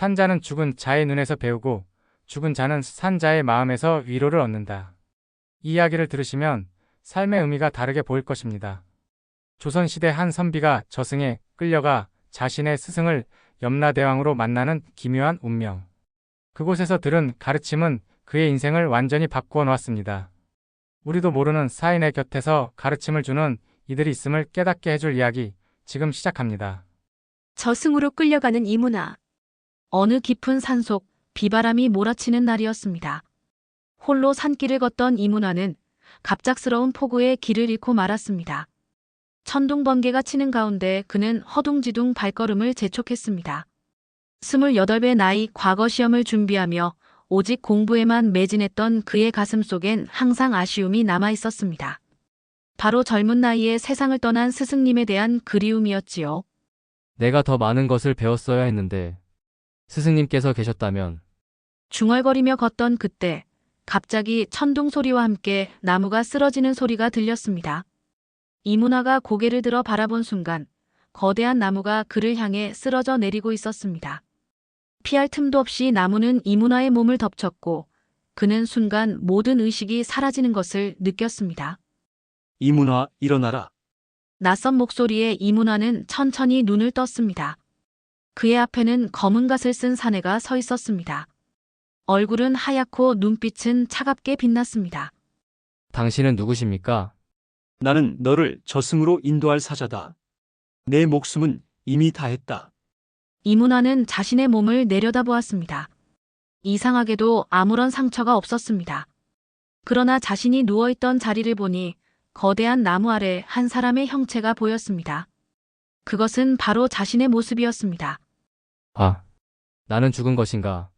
산자는 죽은 자의 눈에서 배우고 죽은 자는 산자의 마음에서 위로를 얻는다. 이 이야기를 들으시면 삶의 의미가 다르게 보일 것입니다. 조선시대 한 선비가 저승에 끌려가 자신의 스승을 염라대왕으로 만나는 기묘한 운명. 그곳에서 들은 가르침은 그의 인생을 완전히 바꾸어 놓았습니다. 우리도 모르는 사인의 곁에서 가르침을 주는 이들이 있음을 깨닫게 해줄 이야기 지금 시작합니다. 저승으로 끌려가는 이문화. 어느 깊은 산속 비바람이 몰아치는 날이었습니다. 홀로 산길을 걷던 이문화는 갑작스러운 폭우에 길을 잃고 말았습니다. 천둥 번개가 치는 가운데 그는 허둥지둥 발걸음을 재촉했습니다. 28의 나이 과거 시험을 준비하며 오직 공부에만 매진했던 그의 가슴 속엔 항상 아쉬움이 남아 있었습니다. 바로 젊은 나이에 세상을 떠난 스승님에 대한 그리움이었지요. 내가 더 많은 것을 배웠어야 했는데 스승님께서 계셨다면. 중얼거리며 걷던 그때 갑자기 천둥 소리와 함께 나무가 쓰러지는 소리가 들렸습니다. 이문화가 고개를 들어 바라본 순간 거대한 나무가 그를 향해 쓰러져 내리고 있었습니다. 피할 틈도 없이 나무는 이문화의 몸을 덮쳤고 그는 순간 모든 의식이 사라지는 것을 느꼈습니다. 이문화, 일어나라. 낯선 목소리에 이문화는 천천히 눈을 떴습니다. 그의 앞에는 검은 갓을 쓴 사내가 서 있었습니다. 얼굴은 하얗고 눈빛은 차갑게 빛났습니다. 당신은 누구십니까? 나는 너를 저승으로 인도할 사자다. 내 목숨은 이미 다했다. 이문화는 자신의 몸을 내려다보았습니다. 이상하게도 아무런 상처가 없었습니다. 그러나 자신이 누워있던 자리를 보니 거대한 나무 아래 한 사람의 형체가 보였습니다. 그것은 바로 자신의 모습이었습니다. 아, 나는 죽은 것인가?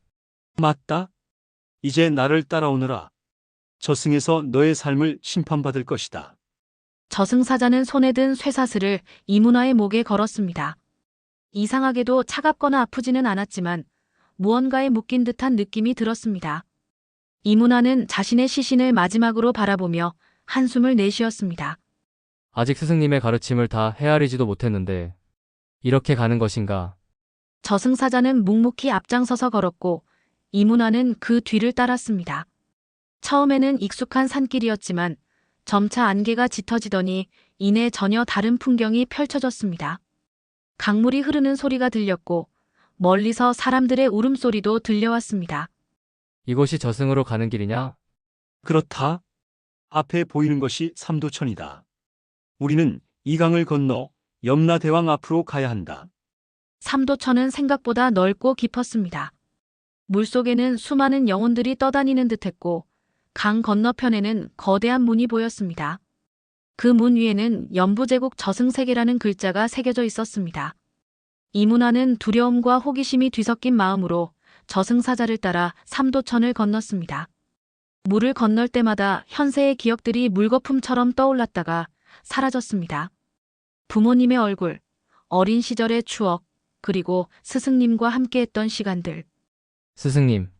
맞다. 이제 나를 따라오너라. 저승에서 너의 삶을 심판받을 것이다. 저승사자는 손에 든 쇠사슬을 이문화의 목에 걸었습니다. 이상하게도 차갑거나 아프지는 않았지만 무언가에 묶인 듯한 느낌이 들었습니다. 이문화는 자신의 시신을 마지막으로 바라보며 한숨을 내쉬었습니다. 아직 스승님의 가르침을 다 헤아리지도 못했는데 이렇게 가는 것인가? 저승사자는 묵묵히 앞장서서 걸었고 이문화는 그 뒤를 따랐습니다. 처음에는 익숙한 산길이었지만 점차 안개가 짙어지더니 이내 전혀 다른 풍경이 펼쳐졌습니다. 강물이 흐르는 소리가 들렸고 멀리서 사람들의 울음소리도 들려왔습니다. 이곳이 저승으로 가는 길이냐? 그렇다. 앞에 보이는 것이 삼도천이다. 우리는 이 강을 건너 염라대왕 앞으로 가야 한다. 삼도천은 생각보다 넓고 깊었습니다. 물속에는 수많은 영혼들이 떠다니는 듯했고 강 건너편에는 거대한 문이 보였습니다. 그 문 위에는 연부제국 저승세계라는 글자가 새겨져 있었습니다. 이문화는 두려움과 호기심이 뒤섞인 마음으로 저승사자를 따라 삼도천을 건넜습니다. 물을 건널 때마다 현세의 기억들이 물거품처럼 떠올랐다가 사라졌습니다. 부모님의 얼굴, 어린 시절의 추억, 그리고 스승님과 함께했던 시간들. 스승님,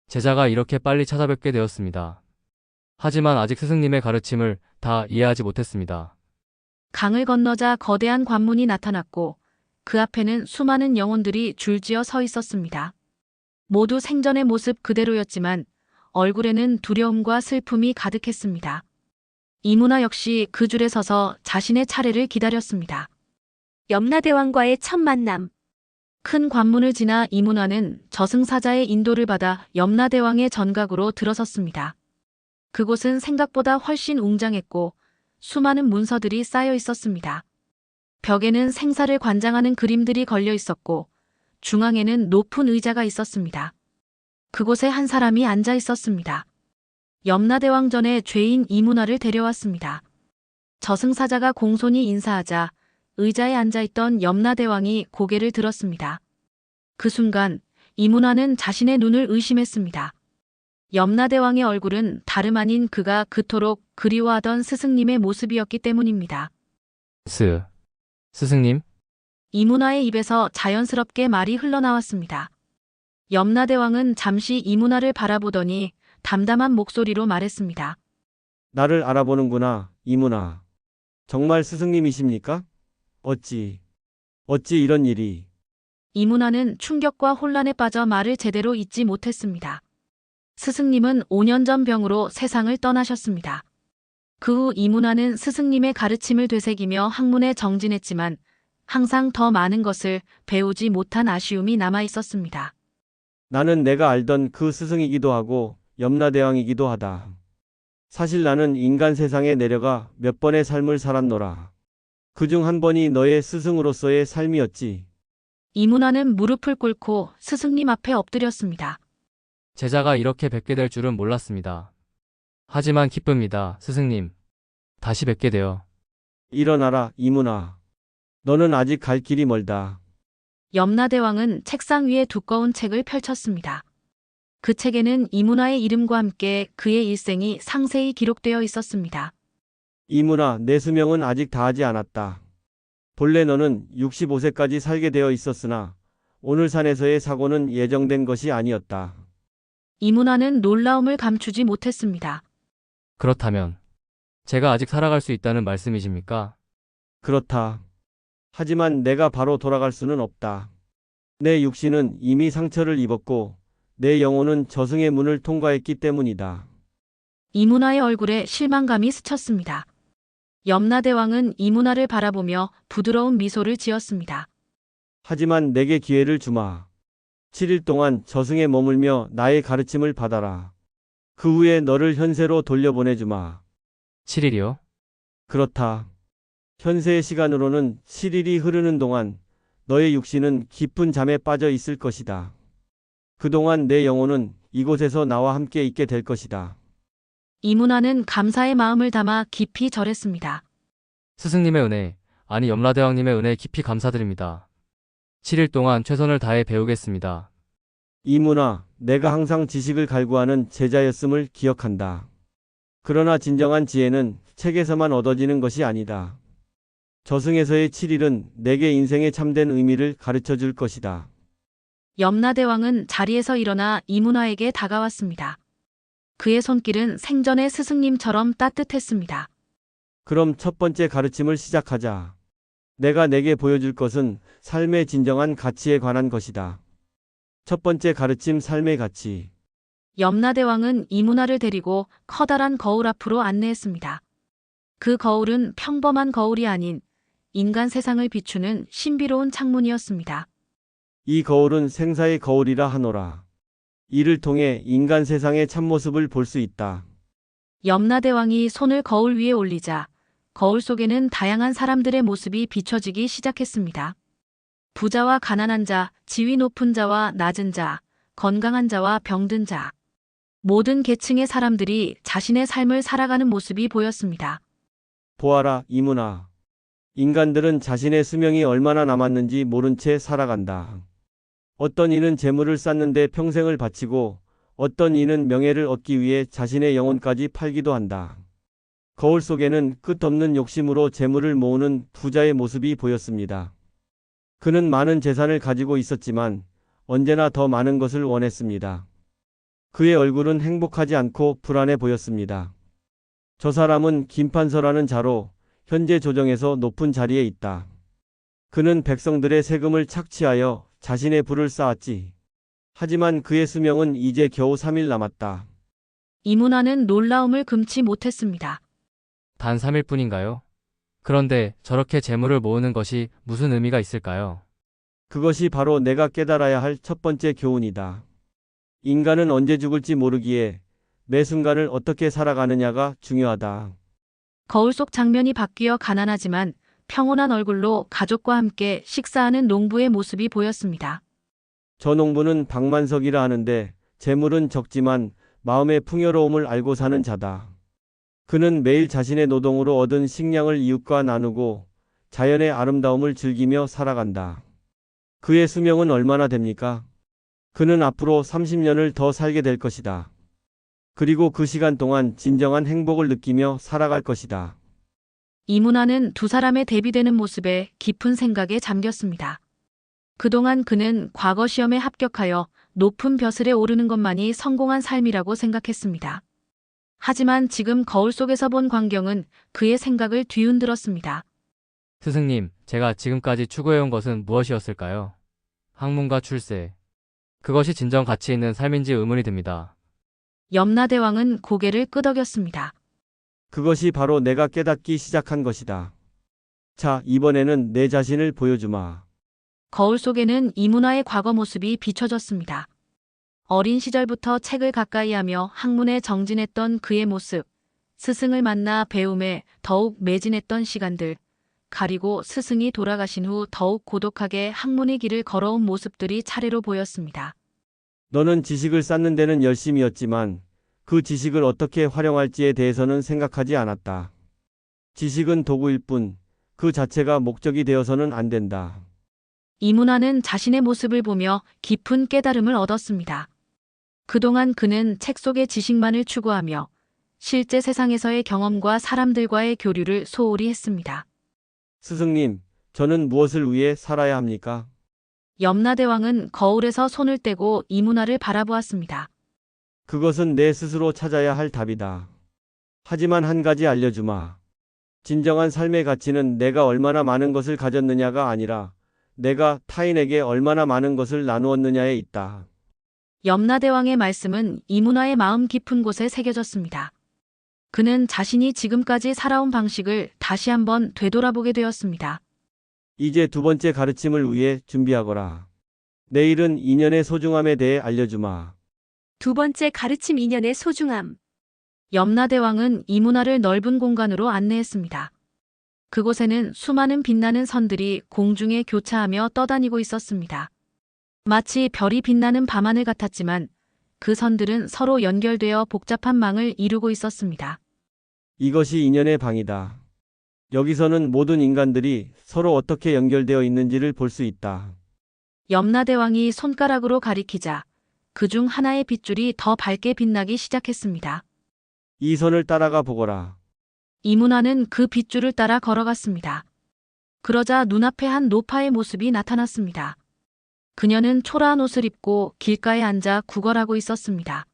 제자가 이렇게 빨리 찾아뵙게 되었습니다. 하지만 아직 스승님의 가르침을 다 이해하지 못했습니다. 강을 건너자 거대한 관문이 나타났고 그 앞에는 수많은 영혼들이 줄지어 서 있었습니다. 모두 생전의 모습 그대로였지만 얼굴에는 두려움과 슬픔이 가득했습니다. 이문화 역시 그 줄에 서서 자신의 차례를 기다렸습니다. 염라대왕과의 첫 만남. 큰 관문을 지나 이문화는 저승사자의 인도를 받아 염라대왕의 전각으로 들어섰습니다. 그곳은 생각보다 훨씬 웅장했고 수많은 문서들이 쌓여 있었습니다. 벽에는 생사를 관장하는 그림들이 걸려 있었고 중앙에는 높은 의자가 있었습니다. 그곳에 한 사람이 앉아 있었습니다. 염라대왕 전에 죄인 이문화를 데려왔습니다. 저승사자가 공손히 인사하자 의자에 앉아있던 염라대왕이 고개를 들었습니다. 그 순간 이문화는 자신의 눈을 의심했습니다. 염라대왕의 얼굴은 다름 아닌 그가 그토록 그리워하던 스승님의 모습이었기 때문입니다. 스승님? 이문화의 입에서 자연스럽게 말이 흘러나왔습니다. 염라대왕은 잠시 이문화를 바라보더니 담담한 목소리로 말했습니다. 나를 알아보는구나, 이문화. 정말 스승님이십니까? 어찌 이런 일이. 이문화는 충격과 혼란에 빠져 말을 제대로 잇지 못했습니다. 스승님은 5년 전 병으로 세상을 떠나셨습니다. 그 후 이문화는 스승님의 가르침을 되새기며 학문에 정진했지만 항상 더 많은 것을 배우지 못한 아쉬움이 남아 있었습니다. 나는 내가 알던 그 스승이기도 하고 염라대왕이기도 하다. 사실 나는 인간 세상에 내려가 몇 번의 삶을 살았노라. 그중 한 번이 너의 스승으로서의 삶이었지. 이문화는 무릎을 꿇고 스승님 앞에 엎드렸습니다. 제자가 이렇게 뵙게 될 줄은 몰랐습니다. 하지만 기쁩니다, 스승님. 다시 뵙게 되어. 일어나라, 이문화. 너는 아직 갈 길이 멀다. 염라대왕은 책상 위에 두꺼운 책을 펼쳤습니다. 그 책에는 이문화의 이름과 함께 그의 일생이 상세히 기록되어 있었습니다. 이문화, 내 수명은 아직 다하지 않았다. 본래 너는 65세까지 살게 되어 있었으나 오늘 산에서의 사고는 예정된 것이 아니었다. 이문화는 놀라움을 감추지 못했습니다. 그렇다면 제가 아직 살아갈 수 있다는 말씀이십니까? 그렇다. 하지만 내가 바로 돌아갈 수는 없다. 내 육신은 이미 상처를 입었고 내 영혼은 저승의 문을 통과했기 때문이다. 이문화의 얼굴에 실망감이 스쳤습니다. 염라대왕은 이문화를 바라보며 부드러운 미소를 지었습니다. 하지만 내게 기회를 주마. 7일 동안 저승에 머물며 나의 가르침을 받아라. 그 후에 너를 현세로 돌려보내주마. 7일이요? 그렇다. 현세의 시간으로는 7일이 흐르는 동안 너의 육신은 깊은 잠에 빠져 있을 것이다. 그동안 내 영혼은 이곳에서 나와 함께 있게 될 것이다. 이문화는 감사의 마음을 담아 깊이 절했습니다. 스승님의 은혜, 아니 염라대왕님의 은혜에 깊이 감사드립니다. 7일 동안 최선을 다해 배우겠습니다. 이문화, 내가 항상 지식을 갈구하는 제자였음을 기억한다. 그러나 진정한 지혜는 책에서만 얻어지는 것이 아니다. 저승에서의 7일은 내게 인생의 참된 의미를 가르쳐 줄 것이다. 염라대왕은 자리에서 일어나 이문화에게 다가왔습니다. 그의 손길은 생전의 스승님처럼 따뜻했습니다. 그럼 첫 번째 가르침을 시작하자. 내가 내게 보여줄 것은 삶의 진정한 가치에 관한 것이다. 첫 번째 가르침, 삶의 가치. 염라대왕은 이문화를 데리고 커다란 거울 앞으로 안내했습니다. 그 거울은 평범한 거울이 아닌 인간 세상을 비추는 신비로운 창문이었습니다. 이 거울은 생사의 거울이라 하노라. 이를 통해 인간 세상의 참모습을 볼 수 있다. 염라대왕이 손을 거울 위에 올리자 거울 속에는 다양한 사람들의 모습이 비춰지기 시작했습니다. 부자와 가난한 자, 지위 높은 자와 낮은 자, 건강한 자와 병든 자. 모든 계층의 사람들이 자신의 삶을 살아가는 모습이 보였습니다. 보아라, 이문화. 인간들은 자신의 수명이 얼마나 남았는지 모른 채 살아간다. 어떤 이는 재물을 쌓는데 평생을 바치고 어떤 이는 명예를 얻기 위해 자신의 영혼까지 팔기도 한다. 거울 속에는 끝없는 욕심으로 재물을 모으는 부자의 모습이 보였습니다. 그는 많은 재산을 가지고 있었지만 언제나 더 많은 것을 원했습니다. 그의 얼굴은 행복하지 않고 불안해 보였습니다. 저 사람은 김판서라는 자로 현재 조정에서 높은 자리에 있다. 그는 백성들의 세금을 착취하여 자신의 부를 쌓았지. 하지만 그의 수명은 이제 겨우 3일 남았다. 이문화는 놀라움을 금치 못했습니다. 단 3일 뿐인가요? 그런데 저렇게 재물을 모으는 것이 무슨 의미가 있을까요? 그것이 바로 내가 깨달아야 할 첫 번째 교훈이다. 인간은 언제 죽을지 모르기에 매 순간을 어떻게 살아가느냐가 중요하다. 거울 속 장면이 바뀌어 가난하지만 평온한 얼굴로 가족과 함께 식사하는 농부의 모습이 보였습니다. 저 농부는 박만석이라 하는데 재물은 적지만 마음의 풍요로움을 알고 사는 자다. 그는 매일 자신의 노동으로 얻은 식량을 이웃과 나누고 자연의 아름다움을 즐기며 살아간다. 그의 수명은 얼마나 됩니까? 그는 앞으로 30년을 더 살게 될 것이다. 그리고 그 시간 동안 진정한 행복을 느끼며 살아갈 것이다. 이문화는 두 사람의 대비되는 모습에 깊은 생각에 잠겼습니다. 그동안 그는 과거 시험에 합격하여 높은 벼슬에 오르는 것만이 성공한 삶이라고 생각했습니다. 하지만 지금 거울 속에서 본 광경은 그의 생각을 뒤흔들었습니다. 스승님, 제가 지금까지 추구해온 것은 무엇이었을까요? 학문과 출세. 그것이 진정 가치 있는 삶인지 의문이 듭니다. 염라대왕은 고개를 끄덕였습니다. 그것이 바로 내가 깨닫기 시작한 것이다. 자, 이번에는 내 자신을 보여주마. 거울 속에는 이문화의 과거 모습이 비춰졌습니다. 어린 시절부터 책을 가까이 하며 학문에 정진했던 그의 모습, 스승을 만나 배움에 더욱 매진했던 시간들, 가리고 스승이 돌아가신 후 더욱 고독하게 학문의 길을 걸어온 모습들이 차례로 보였습니다. 너는 지식을 쌓는 데는 열심이었지만 그 지식을 어떻게 활용할지에 대해서는 생각하지 않았다. 지식은 도구일 뿐 그 자체가 목적이 되어서는 안 된다. 이문화는 자신의 모습을 보며 깊은 깨달음을 얻었습니다. 그동안 그는 책 속의 지식만을 추구하며 실제 세상에서의 경험과 사람들과의 교류를 소홀히 했습니다. 스승님, 저는 무엇을 위해 살아야 합니까? 염라대왕은 거울에서 손을 떼고 이문화를 바라보았습니다. 그것은 내 스스로 찾아야 할 답이다. 하지만 한 가지 알려주마. 진정한 삶의 가치는 내가 얼마나 많은 것을 가졌느냐가 아니라 내가 타인에게 얼마나 많은 것을 나누었느냐에 있다. 염라대왕의 말씀은 이문화의 마음 깊은 곳에 새겨졌습니다. 그는 자신이 지금까지 살아온 방식을 다시 한번 되돌아보게 되었습니다. 이제 두 번째 가르침을 위해 준비하거라. 내일은 인연의 소중함에 대해 알려주마. 두 번째 가르침 인연의 소중함. 염라대왕은 이문화를 넓은 공간으로 안내했습니다. 그곳에는 수많은 빛나는 선들이 공중에 교차하며 떠다니고 있었습니다. 마치 별이 빛나는 밤하늘 같았지만 그 선들은 서로 연결되어 복잡한 망을 이루고 있었습니다. 이것이 인연의 방이다. 여기서는 모든 인간들이 서로 어떻게 연결되어 있는지를 볼 수 있다. 염라대왕이 손가락으로 가리키자 그중 하나의 빗줄이 더 밝게 빛나기 시작했습니다. 이 선을 따라가 보거라. 이문화는 그 빗줄을 따라 걸어갔습니다. 그러자 눈앞에 한 노파의 모습이 나타났습니다. 그녀는 초라한 옷을 입고 길가에 앉아 구걸하고 있었습니다.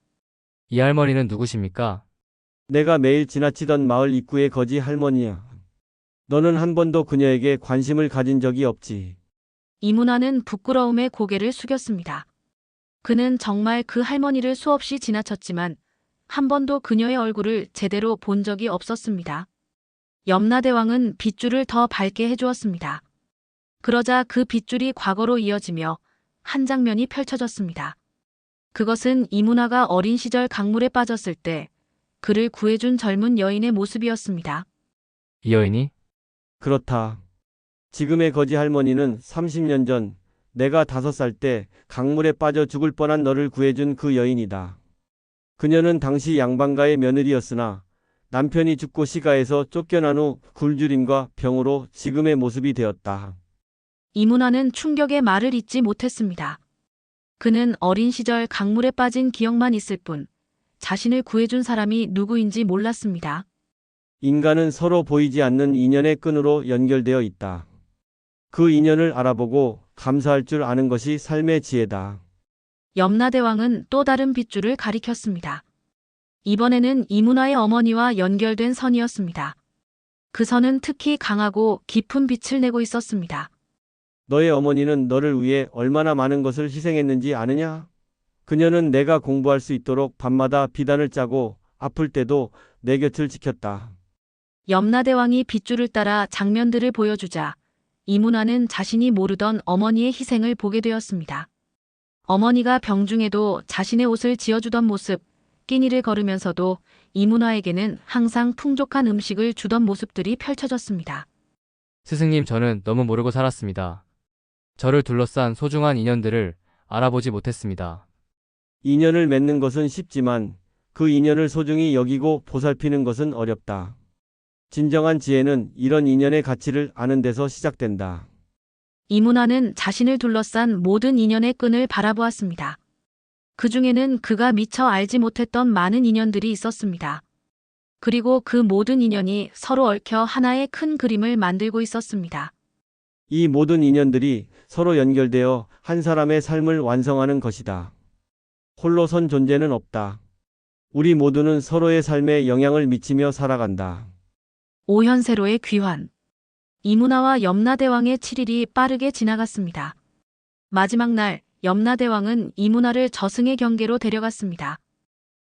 이 할머니는 누구십니까? 내가 매일 지나치던 마을 입구의 거지 할머니야. 너는 한 번도 그녀에게 관심을 가진 적이 없지. 이문화는 부끄러움에 고개를 숙였습니다. 그는 정말 그 할머니를 수없이 지나쳤지만 한 번도 그녀의 얼굴을 제대로 본 적이 없었습니다. 염라대왕은 빗줄을 더 밝게 해주었습니다. 그러자 그 빗줄이 과거로 이어지며 한 장면이 펼쳐졌습니다. 그것은 이문화가 어린 시절 강물에 빠졌을 때 그를 구해준 젊은 여인의 모습이었습니다. 이 여인이? 그렇다. 지금의 거지 할머니는 30년 전 내가 5살 때 강물에 빠져 죽을 뻔한 너를 구해준 그 여인이다. 그녀는 당시 양반가의 며느리였으나 남편이 죽고 시가에서 쫓겨난 후 굴주림과 병으로 지금의 모습이 되었다. 이문화는 충격의 말을 잇지 못했습니다. 그는 어린 시절 강물에 빠진 기억만 있을 뿐 자신을 구해준 사람이 누구인지 몰랐습니다. 인간은 서로 보이지 않는 인연의 끈으로 연결되어 있다. 그 인연을 알아보고 감사할 줄 아는 것이 삶의 지혜다. 염라대왕은 또 다른 빗줄을 가리켰습니다. 이번에는 이문화의 어머니와 연결된 선이었습니다. 그 선은 특히 강하고 깊은 빛을 내고 있었습니다. 너의 어머니는 너를 위해 얼마나 많은 것을 희생했는지 아느냐? 그녀는 내가 공부할 수 있도록 밤마다 비단을 짜고 아플 때도 내 곁을 지켰다. 염라대왕이 빗줄을 따라 장면들을 보여주자 이문화는 자신이 모르던 어머니의 희생을 보게 되었습니다. 어머니가 병중에도 자신의 옷을 지어주던 모습, 끼니를 걸으면서도 이문화에게는 항상 풍족한 음식을 주던 모습들이 펼쳐졌습니다. 스승님, 저는 너무 모르고 살았습니다. 저를 둘러싼 소중한 인연들을 알아보지 못했습니다. 인연을 맺는 것은 쉽지만 그 인연을 소중히 여기고 보살피는 것은 어렵다. 진정한 지혜는 이런 인연의 가치를 아는 데서 시작된다. 이문화는 자신을 둘러싼 모든 인연의 끈을 바라보았습니다. 그 중에는 그가 미처 알지 못했던 많은 인연들이 있었습니다. 그리고 그 모든 인연이 서로 얽혀 하나의 큰 그림을 만들고 있었습니다. 이 모든 인연들이 서로 연결되어 한 사람의 삶을 완성하는 것이다. 홀로 선 존재는 없다. 우리 모두는 서로의 삶에 영향을 미치며 살아간다. 오현세로의 귀환. 이문화와 염라대왕의 7일이 빠르게 지나갔습니다. 마지막 날 염라대왕은 이문화를 저승의 경계로 데려갔습니다.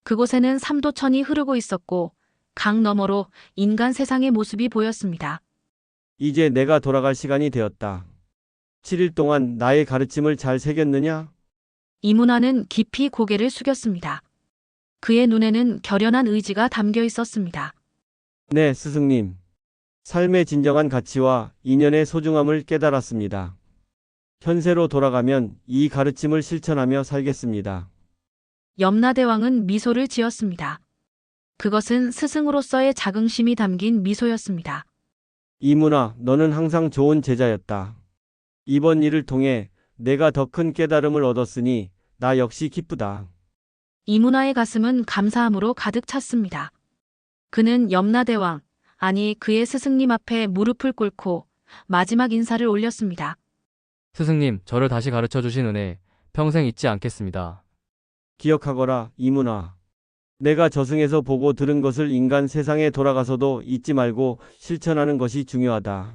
그곳에는 삼도천이 흐르고 있었고 강 너머로 인간 세상의 모습이 보였습니다. 이제 내가 돌아갈 시간이 되었다. 7일 동안 나의 가르침을 잘 새겼느냐? 이문화는 깊이 고개를 숙였습니다. 그의 눈에는 결연한 의지가 담겨 있었습니다. 네, 스승님. 삶의 진정한 가치와 인연의 소중함을 깨달았습니다. 현세로 돌아가면 이 가르침을 실천하며 살겠습니다. 염라대왕은 미소를 지었습니다. 그것은 스승으로서의 자긍심이 담긴 미소였습니다. 이문화, 너는 항상 좋은 제자였다. 이번 일을 통해 내가 더 큰 깨달음을 얻었으니 나 역시 기쁘다. 이문화의 가슴은 감사함으로 가득 찼습니다. 그는 염라대왕, 아니 그의 스승님 앞에 무릎을 꿇고 마지막 인사를 올렸습니다. 스승님, 저를 다시 가르쳐 주신 은혜 평생 잊지 않겠습니다. 기억하거라, 이문화. 내가 저승에서 보고 들은 것을 인간 세상에 돌아가서도 잊지 말고 실천하는 것이 중요하다.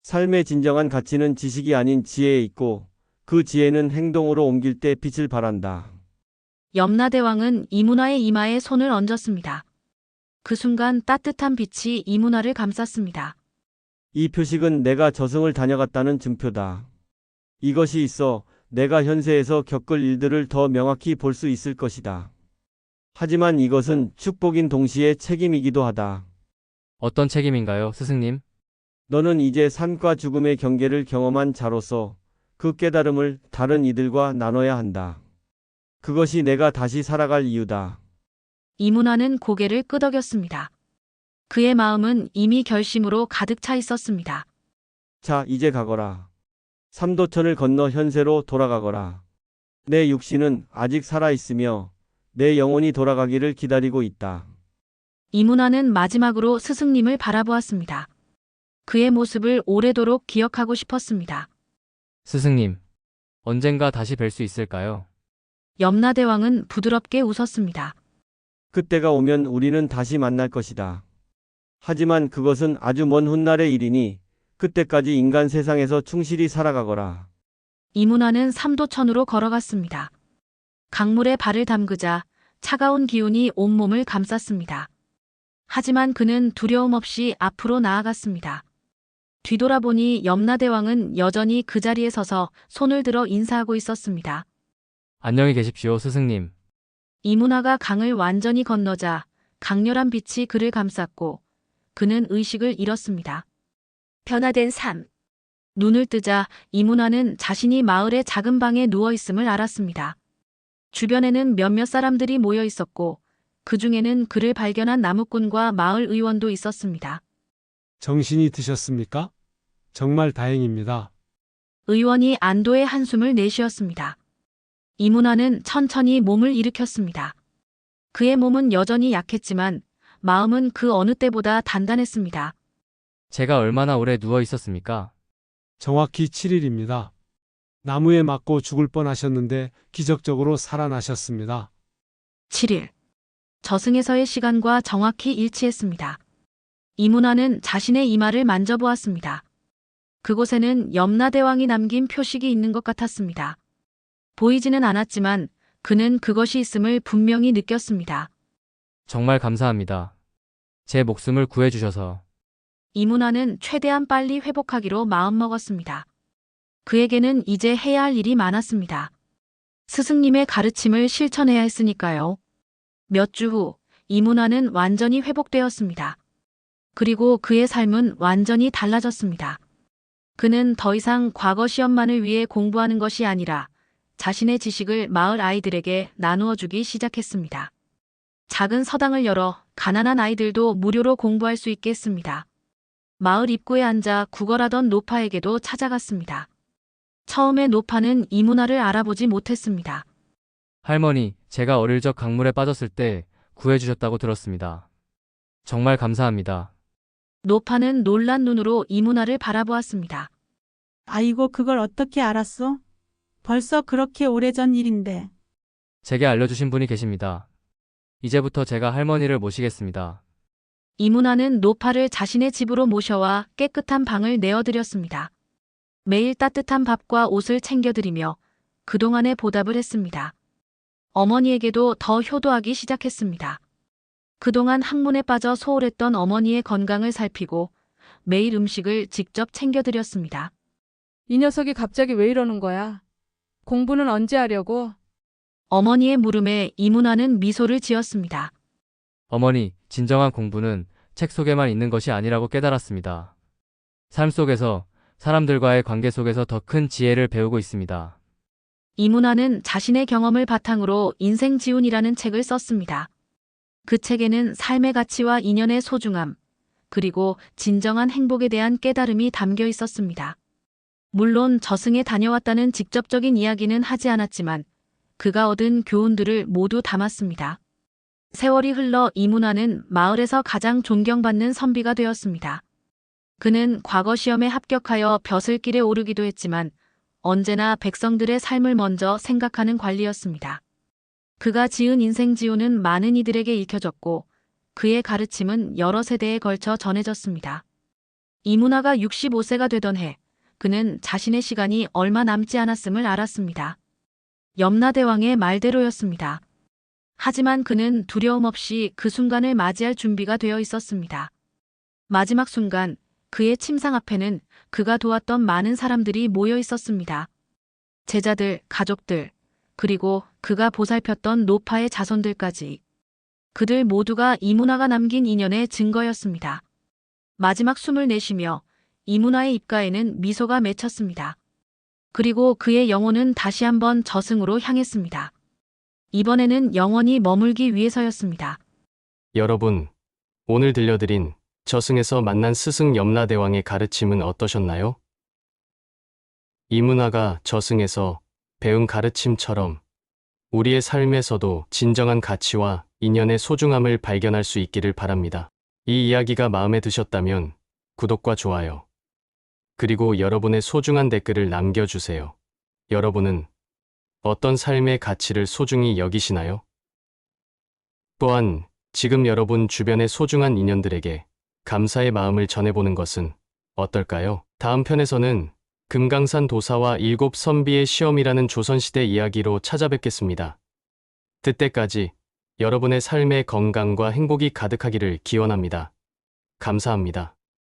삶의 진정한 가치는 지식이 아닌 지혜에 있고 그 지혜는 행동으로 옮길 때 빛을 발한다. 염라대왕은 이문화의 이마에 손을 얹었습니다. 그 순간 따뜻한 빛이 이문화를 감쌌습니다. 이 표식은 내가 저승을 다녀갔다는 증표다. 이것이 있어 내가 현세에서 겪을 일들을 더 명확히 볼 수 있을 것이다. 하지만 이것은 축복인 동시에 책임이기도 하다. 어떤 책임인가요, 스승님? 너는 이제 삶과 죽음의 경계를 경험한 자로서 그 깨달음을 다른 이들과 나눠야 한다. 그것이 내가 다시 살아갈 이유다. 이문화는 고개를 끄덕였습니다. 그의 마음은 이미 결심으로 가득 차 있었습니다. 자, 이제 가거라. 삼도천을 건너 현세로 돌아가거라. 내 육신은 아직 살아있으며 내 영혼이 돌아가기를 기다리고 있다. 이문화는 마지막으로 스승님을 바라보았습니다. 그의 모습을 오래도록 기억하고 싶었습니다. 스승님, 언젠가 다시 뵐 수 있을까요? 염라대왕은 부드럽게 웃었습니다. 그때가 오면 우리는 다시 만날 것이다. 하지만 그것은 아주 먼 훗날의 일이니 그때까지 인간 세상에서 충실히 살아가거라. 이문화는 삼도천으로 걸어갔습니다. 강물에 발을 담그자 차가운 기운이 온몸을 감쌌습니다. 하지만 그는 두려움 없이 앞으로 나아갔습니다. 뒤돌아보니 염라대왕은 여전히 그 자리에 서서 손을 들어 인사하고 있었습니다. 안녕히 계십시오, 스승님. 이문화가 강을 완전히 건너자 강렬한 빛이 그를 감쌌고 그는 의식을 잃었습니다. 변화된 삶. 눈을 뜨자 이문화는 자신이 마을의 작은 방에 누워 있음을 알았습니다. 주변에는 몇몇 사람들이 모여 있었고 그 중에는 그를 발견한 나무꾼과 마을 의원도 있었습니다. 정신이 드셨습니까? 정말 다행입니다. 의원이 안도의 한숨을 내쉬었습니다. 이문화는 천천히 몸을 일으켰습니다. 그의 몸은 여전히 약했지만 마음은 그 어느 때보다 단단했습니다. 제가 얼마나 오래 누워 있었습니까? 정확히 7일입니다. 나무에 맞고 죽을 뻔하셨는데 기적적으로 살아나셨습니다. 7일. 저승에서의 시간과 정확히 일치했습니다. 이문화는 자신의 이마를 만져보았습니다. 그곳에는 염라대왕이 남긴 표식이 있는 것 같았습니다. 보이지는 않았지만 그는 그것이 있음을 분명히 느꼈습니다. 정말 감사합니다. 제 목숨을 구해주셔서. 이문화는 최대한 빨리 회복하기로 마음먹었습니다. 그에게는 이제 해야 할 일이 많았습니다. 스승님의 가르침을 실천해야 했으니까요. 몇 주 후 이문화는 완전히 회복되었습니다. 그리고 그의 삶은 완전히 달라졌습니다. 그는 더 이상 과거 시험만을 위해 공부하는 것이 아니라 자신의 지식을 마을 아이들에게 나누어 주기 시작했습니다. 작은 서당을 열어 가난한 아이들도 무료로 공부할 수 있게 했습니다. 마을 입구에 앉아 구걸하던 노파에게도 찾아갔습니다. 처음에 노파는 이문화를 알아보지 못했습니다. 할머니, 제가 어릴 적 강물에 빠졌을 때 구해주셨다고 들었습니다. 정말 감사합니다. 노파는 놀란 눈으로 이문화를 바라보았습니다. 아이고, 그걸 어떻게 알았어? 벌써 그렇게 오래전 일인데. 제게 알려주신 분이 계십니다. 이제부터 제가 할머니를 모시겠습니다. 이문화는 노파를 자신의 집으로 모셔와 깨끗한 방을 내어드렸습니다. 매일 따뜻한 밥과 옷을 챙겨드리며 그동안의 보답을 했습니다. 어머니에게도 더 효도하기 시작했습니다. 그동안 학문에 빠져 소홀했던 어머니의 건강을 살피고 매일 음식을 직접 챙겨드렸습니다. 이 녀석이 갑자기 왜 이러는 거야? 공부는 언제 하려고? 어머니의 물음에 이문화는 미소를 지었습니다. 어머니, 진정한 공부는 책 속에만 있는 것이 아니라고 깨달았습니다. 삶 속에서, 사람들과의 관계 속에서 더 큰 지혜를 배우고 있습니다. 이문화는 자신의 경험을 바탕으로 인생지운이라는 책을 썼습니다. 그 책에는 삶의 가치와 인연의 소중함, 그리고 진정한 행복에 대한 깨달음이 담겨 있었습니다. 물론 저승에 다녀왔다는 직접적인 이야기는 하지 않았지만 그가 얻은 교훈들을 모두 담았습니다. 세월이 흘러 이문화는 마을에서 가장 존경받는 선비가 되었습니다. 그는 과거 시험에 합격하여 벼슬길에 오르기도 했지만 언제나 백성들의 삶을 먼저 생각하는 관리였습니다. 그가 지은 인생지훈은 많은 이들에게 읽혀졌고 그의 가르침은 여러 세대에 걸쳐 전해졌습니다. 이문화가 65세가 되던 해, 그는 자신의 시간이 얼마 남지 않았음을 알았습니다. 염라대왕의 말대로였습니다. 하지만 그는 두려움 없이 그 순간을 맞이할 준비가 되어 있었습니다. 마지막 순간, 그의 침상 앞에는 그가 도왔던 많은 사람들이 모여 있었습니다. 제자들, 가족들, 그리고 그가 보살폈던 노파의 자손들까지. 그들 모두가 이문화가 남긴 인연의 증거였습니다. 마지막 숨을 내쉬며 이문화의 입가에는 미소가 맺혔습니다. 그리고 그의 영혼은 다시 한번 저승으로 향했습니다. 이번에는 영원히 머물기 위해서였습니다. 여러분, 오늘 들려드린 저승에서 만난 스승 염라대왕의 가르침은 어떠셨나요? 이문화가 저승에서 배운 가르침처럼 우리의 삶에서도 진정한 가치와 인연의 소중함을 발견할 수 있기를 바랍니다. 이 이야기가 마음에 드셨다면 구독과 좋아요, 그리고 여러분의 소중한 댓글을 남겨주세요. 여러분은 어떤 삶의 가치를 소중히 여기시나요? 또한 지금 여러분 주변의 소중한 인연들에게 감사의 마음을 전해보는 것은 어떨까요? 다음 편에서는 금강산 도사와 7 선비의 시험이라는 조선시대 이야기로 찾아뵙겠습니다. 그때까지 여러분의 삶에 건강과 행복이 가득하기를 기원합니다. 감사합니다.